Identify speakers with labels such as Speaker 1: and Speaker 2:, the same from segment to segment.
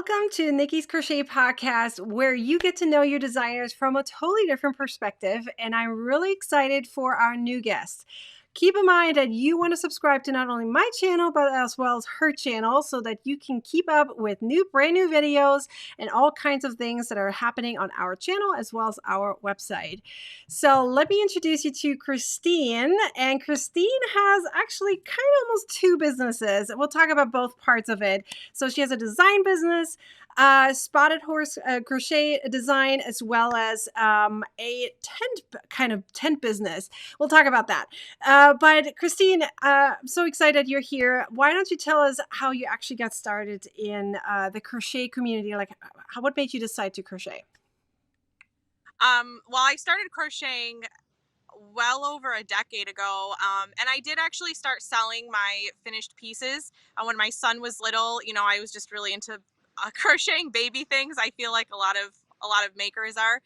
Speaker 1: Welcome to Nicki's Crochet Podcast, where you get to know your designers from a totally different perspective. And I'm really excited for our new guest. Keep in mind that you want to subscribe to not only my channel, but as well as her channel so that you can keep up with brand new videos and all kinds of things that are happening on our channel as well as our website. So let me introduce you to Christine. And Christine has actually kind of almost two businesses. We'll talk about both parts of it. So she has a design business, Spotted Horse crochet design, as well as a tent business. We'll talk about that. But Christine, I'm so excited you're here. Why don't you tell us how you actually got started in the crochet community? Like, what made you decide to crochet?
Speaker 2: Well, I started crocheting well over a decade ago, and I did actually start selling my finished pieces when my son was little. I was just really into crocheting baby things. I feel like a lot of makers are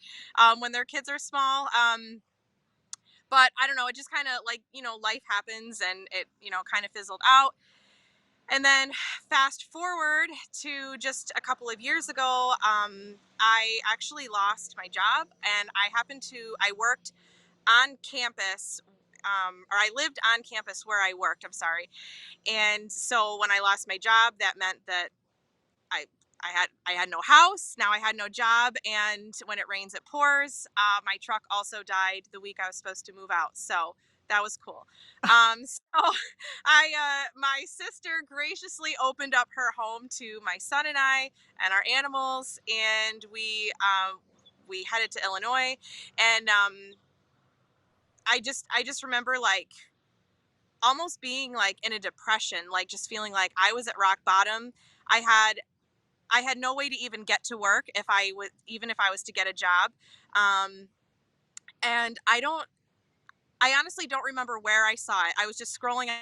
Speaker 2: when their kids are small. But I don't know, it just kind of like, life happens and it, kind of fizzled out. And then fast forward to just a couple of years ago, I actually lost my job, and I worked on campus, or I lived on campus where I worked, I'm sorry. And so when I lost my job, that meant that I, I had no house. Now I had no job. And when it rains, it pours. My truck also died the week I was supposed to move out. So that was cool. So my sister graciously opened up her home to my son and I and our animals, and we headed to Illinois. And I just remember like almost being like in a depression, like just feeling like I was at rock bottom. I had I had no way to even get to work even if I was to get a job. Um, and I honestly don't remember where I saw it. I was just scrolling on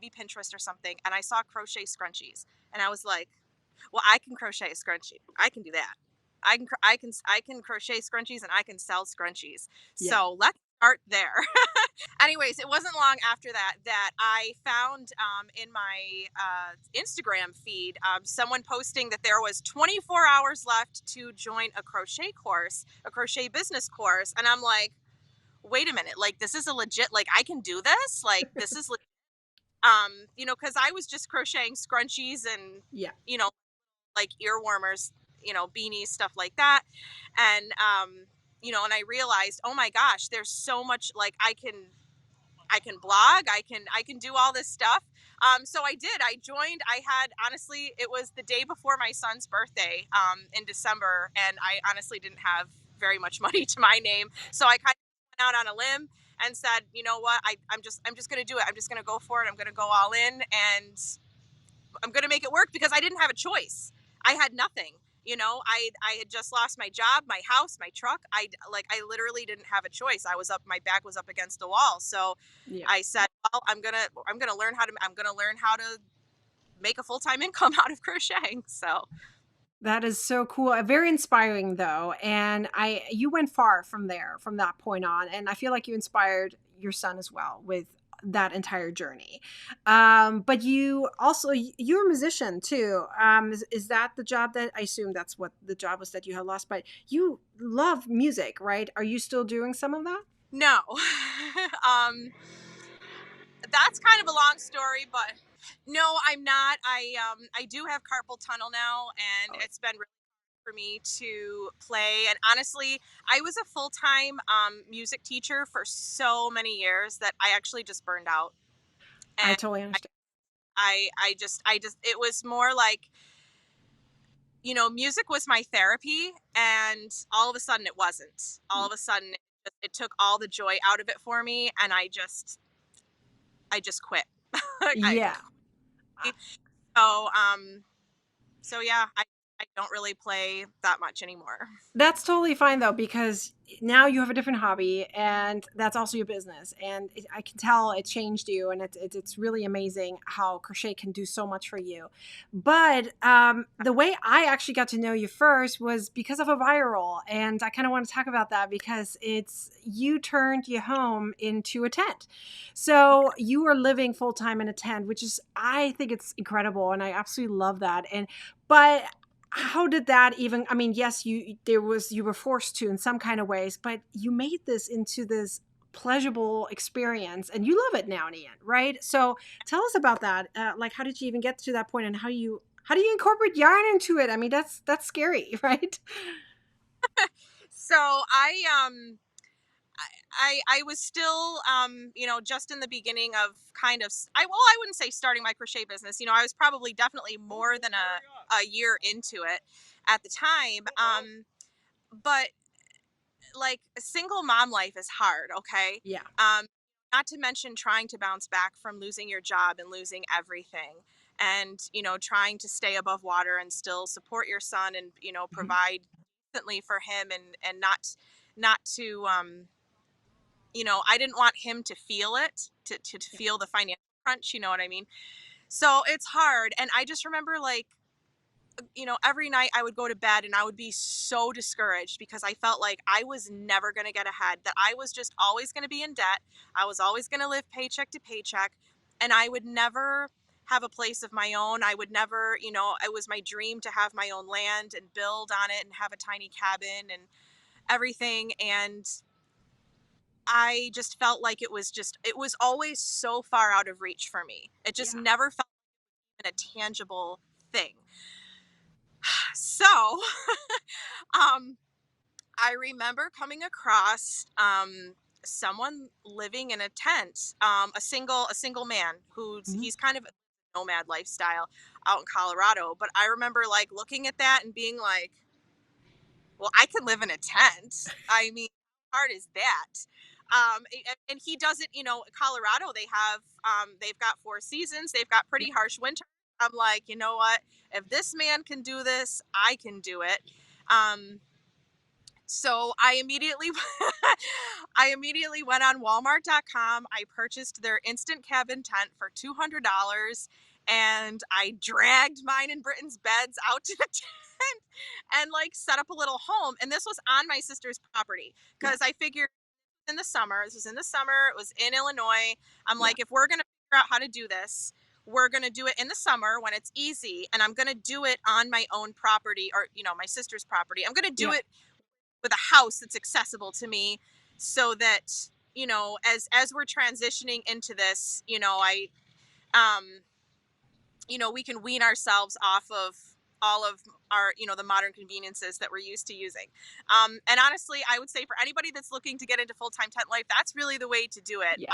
Speaker 2: maybe Pinterest or something, and I saw crochet scrunchies, and I was like, well, I can crochet a scrunchie. I can do that. I can crochet scrunchies, and I can sell scrunchies.
Speaker 1: Yeah.
Speaker 2: So let's start there. Anyways, it wasn't long after that I found in my Instagram feed someone posting that there was 24 hours left to join a crochet course, a crochet business course. And I'm like, wait a minute, like this is a legit, like I can do this, like this is because I was just crocheting scrunchies and
Speaker 1: Yeah.
Speaker 2: you know like ear warmers, beanies, stuff like that. And and I realized, oh my gosh, there's so much, like I can blog, I can do all this stuff. So I did. I joined. I had, honestly, it was the day before my son's birthday, in December, and I honestly didn't have very much money to my name. So I kind of went out on a limb and said, you know what, I'm just gonna do it. I'm just gonna go for it. I'm gonna go all in, and I'm gonna make it work because I didn't have a choice. I had nothing. I had just lost my job, my house, my truck. I literally didn't have a choice. My back was up against the wall. So
Speaker 1: Yeah.
Speaker 2: I said, well, I'm gonna learn how to make a full-time income out of crocheting. So
Speaker 1: That is so cool. Very inspiring though. And you went far from there, from that point on. And I feel like you inspired your son as well with that entire journey. But you're a musician too. Is that the job that I assume that's what the job was that you had lost, but you love music, right? Are you still doing some of that?
Speaker 2: no. um, that's kind of a long story, but no, I'm not. I do have carpal tunnel now, and
Speaker 1: Oh,
Speaker 2: it's been really for me to play. And honestly, I was a full-time music teacher for so many years that I actually just burned out.
Speaker 1: I
Speaker 2: And
Speaker 1: totally understand.
Speaker 2: I just it was more like, music was my therapy, and all of a sudden it wasn't. All of a sudden it took all the joy out of it for me, and I just quit. I
Speaker 1: Yeah.
Speaker 2: quit. So yeah, I don't really play that much anymore.
Speaker 1: That's totally fine though, because now you have a different hobby and that's also your business. And I can tell it changed you, and it's really amazing how crochet can do so much for you. But the way I actually got to know you first was because of a viral. And I kind of want to talk about that because you turned your home into a tent. So you were living full time in a tent, which is, I think it's incredible. And I absolutely love that. But how did that even, I mean, yes, you were forced to in some kind of ways, but you made this into this pleasurable experience and you love it now, Ian, right? So tell us about that. Like, how did you even get to that point, and how do you incorporate yarn into it? I mean, that's scary, right?
Speaker 2: So I was still just in the beginning of kind of I wouldn't say starting my crochet business. I was probably definitely more than a year into it at the time. But like, single mom life is hard, okay?
Speaker 1: Yeah.
Speaker 2: Um, Not to mention trying to bounce back from losing your job and losing everything, and trying to stay above water and still support your son, and
Speaker 1: Hmm.
Speaker 2: provide decently for him, and not to I didn't want him to feel it, to
Speaker 1: Yeah.
Speaker 2: feel the financial crunch, you know what I mean? So it's hard. And I just remember, like, every night I would go to bed and I would be so discouraged because I felt like I was never going to get ahead, that I was just always going to be in debt. I was always going to live paycheck to paycheck, and I would never have a place of my own. I would never, it was my dream to have my own land and build on it and have a tiny cabin and everything. And I just felt like it was always so far out of reach for me. It just
Speaker 1: Yeah.
Speaker 2: never felt like a tangible thing. So, um, I remember coming across someone living in a tent, a single man
Speaker 1: Hmm.
Speaker 2: he's kind of a nomad lifestyle out in Colorado. But I remember, like, looking at that and being like, well, I can live in a tent. I mean, how hard is that? And he doesn't, Colorado, they've got 4 seasons. They've got
Speaker 1: Yeah.
Speaker 2: pretty harsh winter. I'm like, you know what? If this man can do this, I can do it. Um, so I immediately went on Walmart.com. I purchased their instant cabin tent for $200, and I dragged mine and Britain's beds out to the tent and, like, set up a little home. And this was on my sister's property
Speaker 1: Yeah.
Speaker 2: because I figured, in the summer, this was in the summer, it was in Illinois. I'm
Speaker 1: Yeah.
Speaker 2: like, if we're going to figure out how to do this, we're going to do it in the summer when it's easy, and I'm going to do it on my own property, or my sister's property. I'm going to do
Speaker 1: Yeah.
Speaker 2: it with a house that's accessible to me, so that, as we're transitioning into this, I um we can wean ourselves off of all of our, the modern conveniences that we're used to using. And honestly, I would say, for anybody that's looking to get into full-time tent life, that's really the way to do it.
Speaker 1: Yeah.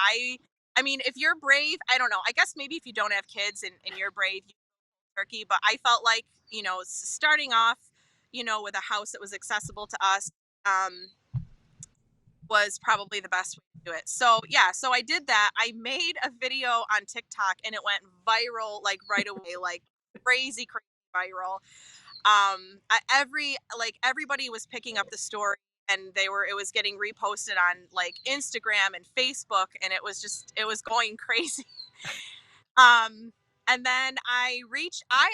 Speaker 2: I mean, if you're brave, I don't know, I guess maybe if you don't have kids, and you're brave, you turkey. But I felt like, starting off, with a house that was accessible to us, um, was probably the best way to do it. So yeah, so I did that. I made a video on TikTok and it went viral, like, right away, like crazy, crazy viral. Everybody was picking up the story, and it was getting reposted on, like, Instagram and Facebook, and it was going crazy. Um, and then I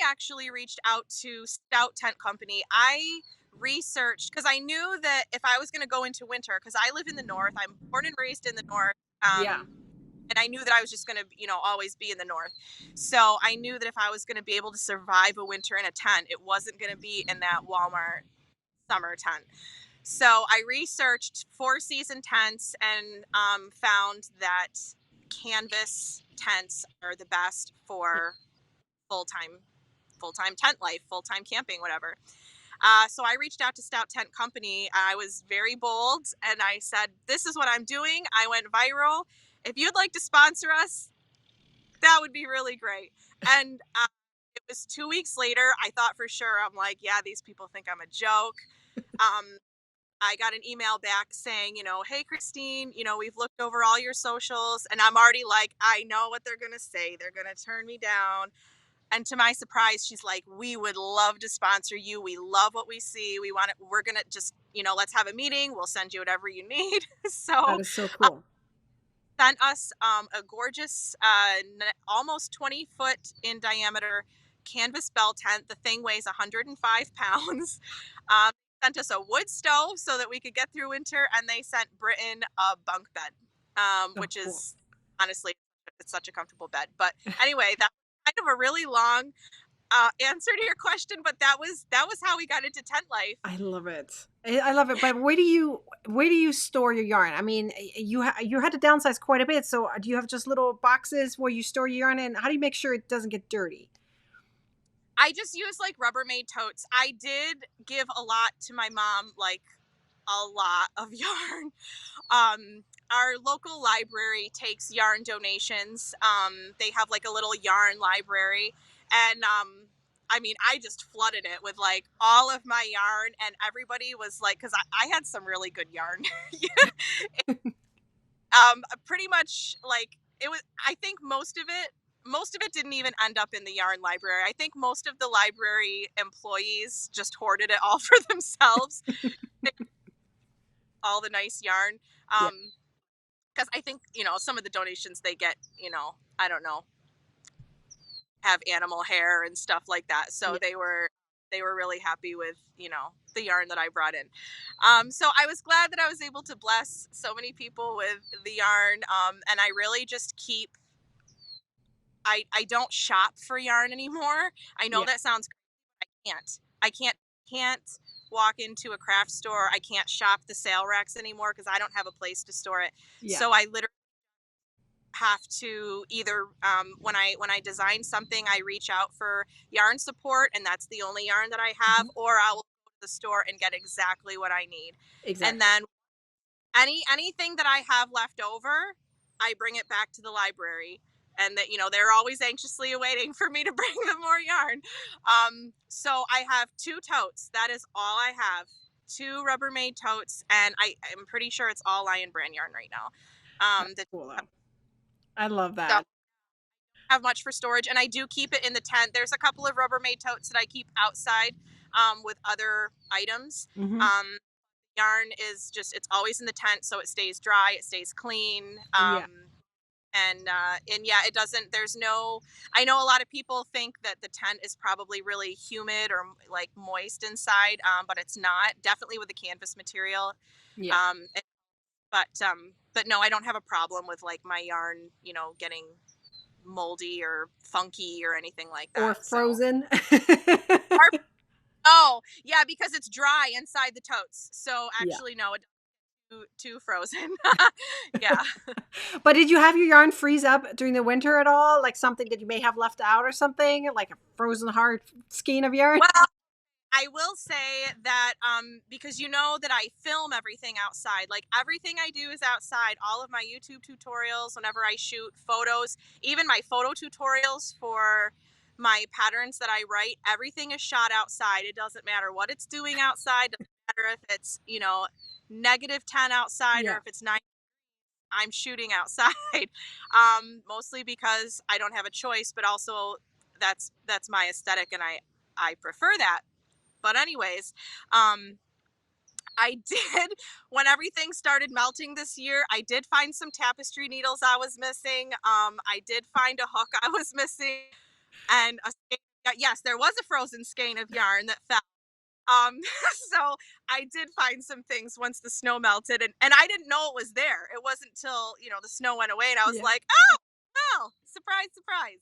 Speaker 2: actually reached out to Stout Tent Company. I researched because I knew that if I was going to go into winter, because I live in the north, I'm born and raised in the north.
Speaker 1: Yeah.
Speaker 2: And I knew that I was just going to, always be in the north. So I knew that if I was going to be able to survive a winter in a tent, it wasn't going to be in that Walmart summer tent. So I researched 4 season tents, and found that canvas tents are the best
Speaker 1: Yeah.
Speaker 2: for full time full time tent life, full time camping, whatever. So I reached out to Stout Tent Company. I was very bold, and I said, "This is what I'm doing." I went viral. If you'd like to sponsor us, that would be really great. And it was 2 weeks later. I thought for sure. I'm like, yeah, these people think I'm a joke. Um, I got an email back saying, "Hey, Christine, we've looked over all your socials." And I'm already like, I know what they're going to say. They're going to turn me down. And to my surprise, she's like, "We would love to sponsor you. We love what we see. We want it. We're going to just, let's have a meeting. We'll send you whatever you need."
Speaker 1: That
Speaker 2: So
Speaker 1: is so cool.
Speaker 2: sent us a gorgeous, almost 20-foot in diameter canvas bell tent. The thing weighs 105 pounds. Um, Sent us a wood stove so that we could get through winter, and they sent Britain a bunk bed,
Speaker 1: So
Speaker 2: which
Speaker 1: cool.
Speaker 2: is, honestly, it's such a comfortable bed. But anyway, that's kind of a really long answer to your question, but that was how we got into tent life.
Speaker 1: I love it. I love it. But where do you store your yarn? I mean, you had to downsize quite a bit. So do you have just little boxes where you store your yarn, and how do you make sure it doesn't get dirty?
Speaker 2: I just use like Rubbermaid totes. I did give a lot to my mom, like a lot of yarn. Our local library takes yarn donations. They have like a little yarn library, and I mean, I just flooded it with like all of my yarn, and everybody was like, because I had some really good yarn. Pretty much like it was. I think most of it didn't even end up in the yarn library. I think most of the library employees just hoarded it all for themselves, all the nice yarn.
Speaker 1: Yeah.
Speaker 2: Um, because I think some of the donations they get, I don't know, have animal hair and stuff like that. So
Speaker 1: Yeah.
Speaker 2: they were really happy with the yarn that I brought in. So I was glad that I was able to bless so many people with the yarn. And I really just keep. I don't shop for yarn anymore. I know
Speaker 1: Yeah.
Speaker 2: that sounds. I can't walk into a craft store. I can't shop the sale racks anymore because I don't have a place to store it.
Speaker 1: Yeah.
Speaker 2: So I literally have to either when I design something, I reach out for yarn support, and that's the only yarn that I have,
Speaker 1: Mhm.
Speaker 2: or I'll go to the store and get exactly what I need. And
Speaker 1: Exactly.
Speaker 2: then anything that I have left over, I bring it back to the library. And that they're always anxiously awaiting for me to bring them more yarn. So I have two totes. That is all I have. Two Rubbermaid totes, and I'm pretty sure it's all Lion Brand yarn right now.
Speaker 1: That's
Speaker 2: The
Speaker 1: cool though. I love
Speaker 2: so
Speaker 1: that.
Speaker 2: have much for storage, and I do keep it in the tent. There's a couple of Rubbermaid totes that I keep outside with other items.
Speaker 1: Hmm.
Speaker 2: Um, Yarn is just it's always in the tent, so it stays dry, it stays clean.
Speaker 1: Yeah.
Speaker 2: And yeah, it doesn't. There's no. I know a lot of people think that the tent is probably really humid or like moist inside, but it's not. Definitely with the canvas material.
Speaker 1: Yeah.
Speaker 2: Um, but no, I don't have a problem with like my yarn, getting moldy or funky or anything like
Speaker 1: Or
Speaker 2: that. So,
Speaker 1: frozen.
Speaker 2: or, oh yeah, because it's dry inside the totes. So
Speaker 1: Yeah.
Speaker 2: actually, no, it's too frozen. Yeah.
Speaker 1: But did you have your yarn freeze up during the winter at all? Like something that you may have left out or something? Like a frozen hard skein of yarn?
Speaker 2: Well, I will say that because that I film everything outside. Like everything I do is outside. All of my YouTube tutorials, whenever I shoot photos, even my photo tutorials for my patterns that I write, everything is shot outside. It doesn't matter what it's doing outside. Doesn't matter if it's -10 outside or
Speaker 1: Yeah.
Speaker 2: if it's 9. I'm shooting outside. Mostly because I don't have a choice, but also that's my aesthetic, and I prefer that. But anyways, um, I did when everything started melting this year. I did find some tapestry needles I was missing. I did find a hook I was missing, and yes, there was a frozen skein of yarn that fell. So I did find some things once the snow melted, and I didn't know it was there. It wasn't till the snow went away, and I was
Speaker 1: Yeah.
Speaker 2: like, oh, well, surprise, surprise.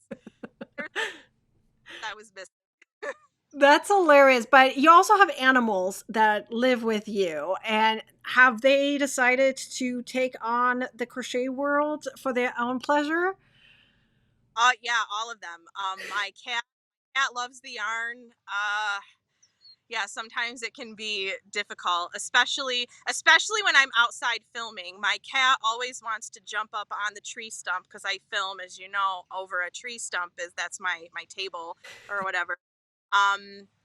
Speaker 2: There's I was missing.
Speaker 1: That's hilarious. But you also have animals that live with you. And have they decided to take on the crochet world for their own pleasure?
Speaker 2: Yeah, all of them. My cat loves the yarn. Yeah, sometimes it can be difficult, especially when I'm outside filming. My cat always wants to jump up on the tree stump because I film, as you know, over a tree stump. That's my table or whatever.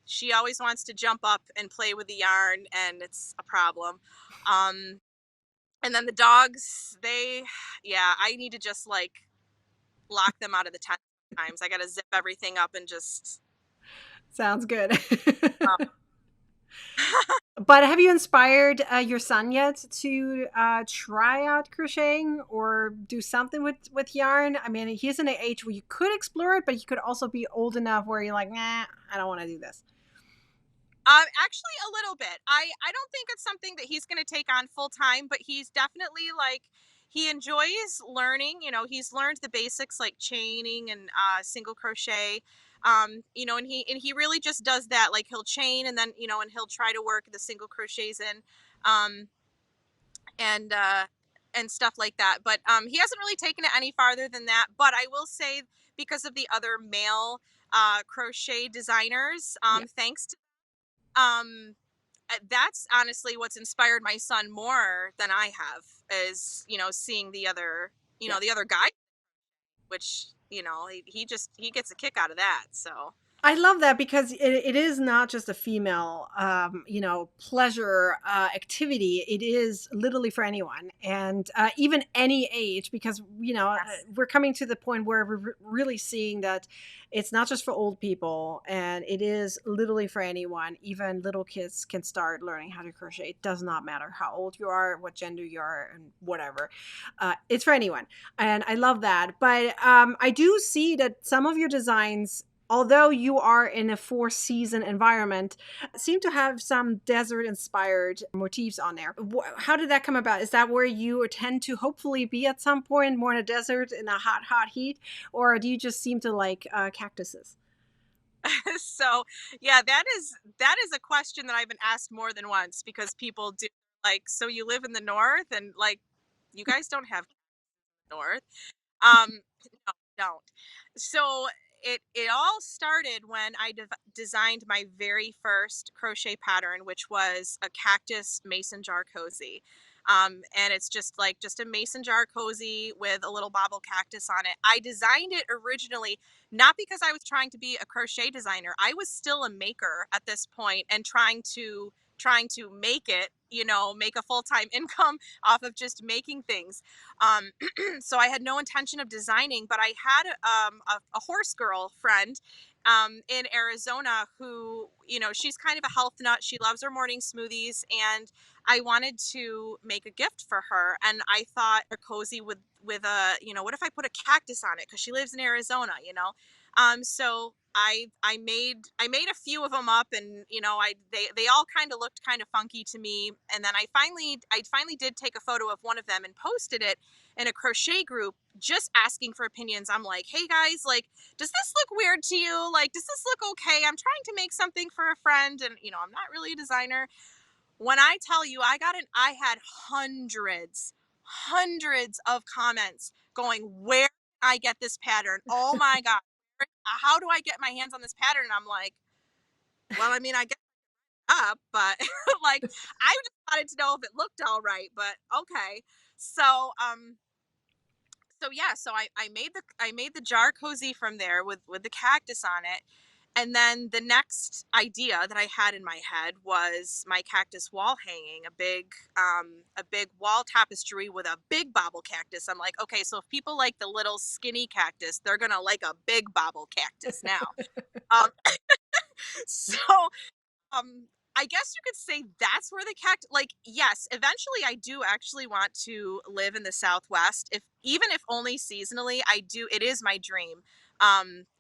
Speaker 2: She always wants to jump up and play with the yarn, and it's a problem. Um, and then the dogs, yeah, I need to just like lock them out of the tent sometimes. I got to zip everything up and just.
Speaker 1: Sounds good.
Speaker 2: Um,
Speaker 1: But have you inspired your son yet to try out crocheting or do something with yarn? I mean, he's in an age where you could explore it, but he could also be old enough where you're like, nah, I don't want to do this.
Speaker 2: Actually, a little bit. I don't think it's something that he's going to take on full time, but he's definitely like he enjoys learning. He's learned the basics like chaining and single crochet. You know, and he really just does that. Like he'll chain and then, you know, and he'll try to work the single crochets in, um, and stuff like that. But he hasn't really taken it any farther than that. But I will say, because of the other male crochet designers,
Speaker 1: Yeah.
Speaker 2: thanks to um that's honestly what's inspired my son more than I have, is, you know, seeing the other, you
Speaker 1: Yeah.
Speaker 2: know, the other guy, which, you know, he just he gets a kick out of that. So
Speaker 1: I love that because it is not just a female, pleasure activity. It is literally for anyone, and even any age. Because
Speaker 2: yes.
Speaker 1: we're coming to the point where we're really seeing that it's not just for old people, and it is literally for anyone. Even little kids can start learning how to crochet. It does not matter how old you are, what gender you are, and whatever. It's for anyone, and I love that. But I do see that some of your designs, although you are in a four season environment, seem to have some desert inspired motifs on there. How did that come about? Is that where you tend to hopefully be at some point, more in a desert in a hot heat? Or do you just seem to like cactuses?
Speaker 2: So yeah, that is a question that I've been asked more than once, because people do, like, so you live in the north, and like, you guys don't have north. No, don't. So it all started when I designed my very first crochet pattern, which was a cactus mason jar cozy. And it's just a mason jar cozy with a little bobble cactus on it. I designed it originally not because I was trying to be a crochet designer. I was still a maker at this point, and trying to make it, you know, make a full-time income off of just making things. Um, so I had no intention of designing, but I had a horse girl friend in Arizona who, you know, she's kind of a health nut. She loves her morning smoothies, and I wanted to make a gift for her. And I thought a cozy with a, you know, what if I put a cactus on it? Because she lives in Arizona, you know. So I made a few of them up, and you know, they all kind of looked kind of funky to me. And then I finally did take a photo of one of them and posted it in a crochet group, just asking for opinions. I'm like, hey guys, like, does this look weird to you? Like, does this look okay? I'm trying to make something for a friend, and you know, I'm not really a designer. When I tell you, I had hundreds of comments going, where can I get this pattern? Oh my God. How do I get my hands on this pattern? And I'm like, well, I mean, I get up, but like, I just wanted to know if it looked all right, but okay. So, yeah, so I made the jar cozy from there with the cactus on it. And then the next idea that I had in my head was my cactus wall hanging, a big wall tapestry with a big bobble cactus. I'm like, okay, so if people like the little skinny cactus, they're gonna like a big bobble cactus now. Um, so um I guess you could say that's where the cactus, like, yes, eventually I do actually want to live in the Southwest, if even if only seasonally. I do, it is my dream.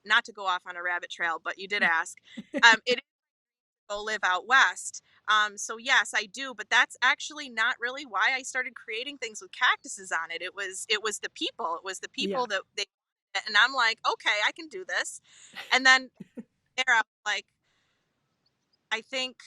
Speaker 2: Not to go off on a rabbit trail, but you did ask. It is to go live out west. So yes, I do, but that's actually not really why I started creating things with cactuses on it. It was the people. It was the
Speaker 1: Yeah.
Speaker 2: people that they, and I'm like, okay, I can do this. And then there I was like, I think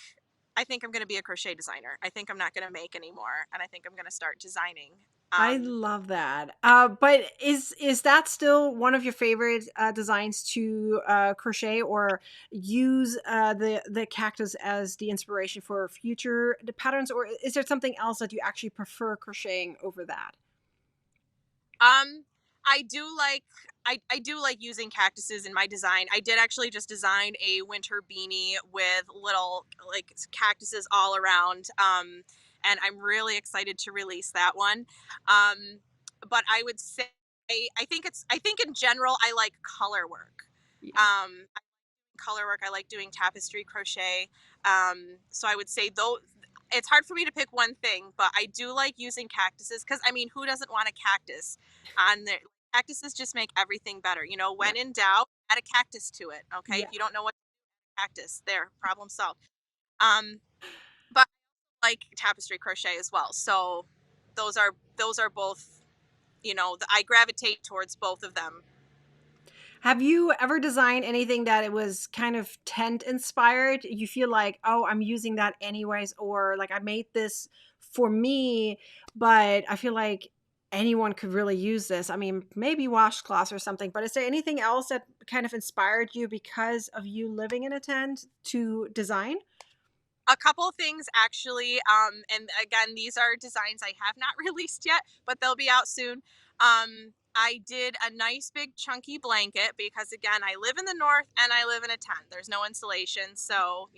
Speaker 2: I think I'm going to be a crochet designer. I think I'm not going to make anymore, and I think I'm going to start designing.
Speaker 1: I
Speaker 2: Um,
Speaker 1: love that. But is that still one of your favorite designs to crochet, or use the cactus as the inspiration for future patterns, or is there something else that you actually prefer crocheting over that?
Speaker 2: um, I do like I do like using cactuses in my design. I did actually just design a winter beanie with little, like, cactuses all around. And I'm really excited to release that one. Um, but I would say, I think in general I like color work.
Speaker 1: Yeah.
Speaker 2: Um, color work. I like doing tapestry crochet. So I would say, though, it's hard for me to pick one thing, but I do like using cactuses, because I mean, who doesn't want a cactus on there? Cactuses just make everything better. You know,
Speaker 1: Yeah.
Speaker 2: when in doubt, add a cactus to it. Okay,
Speaker 1: Yeah.
Speaker 2: if you don't know what cactus, there, problem solved. Um, but I like tapestry crochet as well. So those are both. You know, I gravitate towards both of them.
Speaker 1: Have you ever designed anything that it was kind of tent inspired? You feel like, oh, I'm using that anyways, or like I made this for me, but I feel like anyone could really use this. I mean, maybe washcloths or something, but is there anything else that kind of inspired you because of you living in a tent to design?
Speaker 2: A couple things actually, and again, these are designs I have not released yet, but they'll be out soon. I did a nice big chunky blanket because again, I live in the north and I live in a tent. There's no insulation, so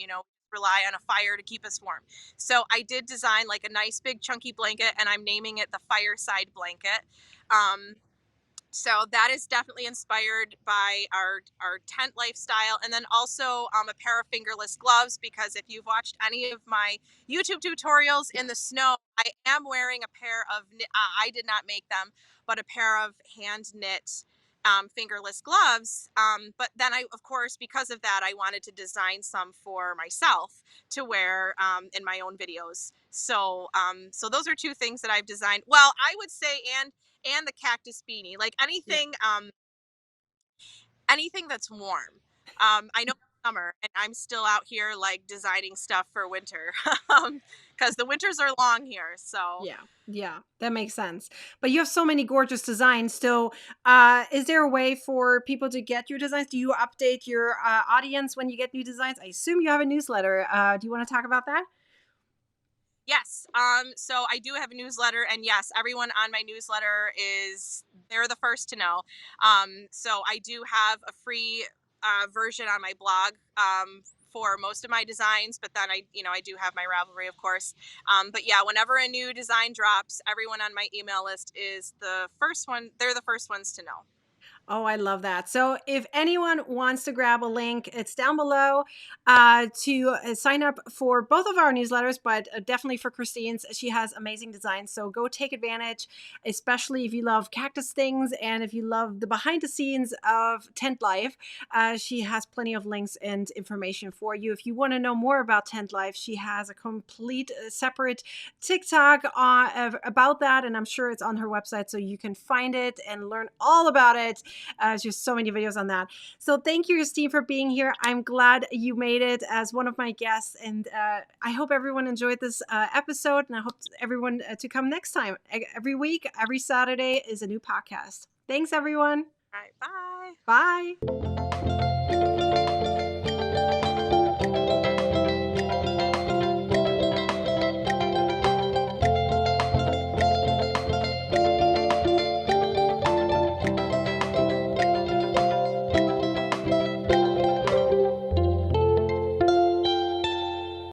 Speaker 2: rely on a fire to keep us warm. So I did design like a nice big chunky blanket, and I'm naming it the fireside blanket. Um, so that is definitely inspired by our tent lifestyle, and then also a pair of fingerless gloves, because if you've watched any of my YouTube tutorials in the snow, I am wearing a pair of I did not make them, but a pair of hand knit fingerless gloves. But then I, of course, because of that, I wanted to design some for myself to wear in my own videos. So those are two things that I've designed. Well, I would say, and the cactus beanie, like
Speaker 1: Yeah.
Speaker 2: anything that's warm. I know it's summer and I'm still out here like designing stuff for winter, because the winters are long here. So
Speaker 1: Yeah, yeah, that makes sense. But you have so many gorgeous designs. So, is there a way for people to get your designs? Do you update your audience when you get new designs? I assume you have a newsletter. Do you want to talk about that?
Speaker 2: yes, so I do have a newsletter, and yes, everyone on my newsletter they're the first to know. So I do have a free version on my blog for most of my designs, but then I do have my Ravelry, of course. But yeah, whenever a new design drops, everyone on my email list is the first one. They're the first ones to know.
Speaker 1: Oh, I love that. So, if anyone wants to grab a link, it's down below to sign up for both of our newsletters, but definitely for Christine's. She has amazing designs. So, go take advantage, especially if you love cactus things and if you love the behind the scenes of tent life. She has plenty of links and information for you. If you want to know more about tent life, she has a complete separate TikTok about that. And I'm sure it's on her website so you can find it and learn all about it. There's just so many videos on that. So thank you, Christine, for being here. I'm glad you made it as one of my guests. And I hope everyone enjoyed this episode. And I hope everyone to come next time. Every week, every Saturday is a new podcast. Thanks, everyone.
Speaker 2: All right, bye.
Speaker 1: Bye.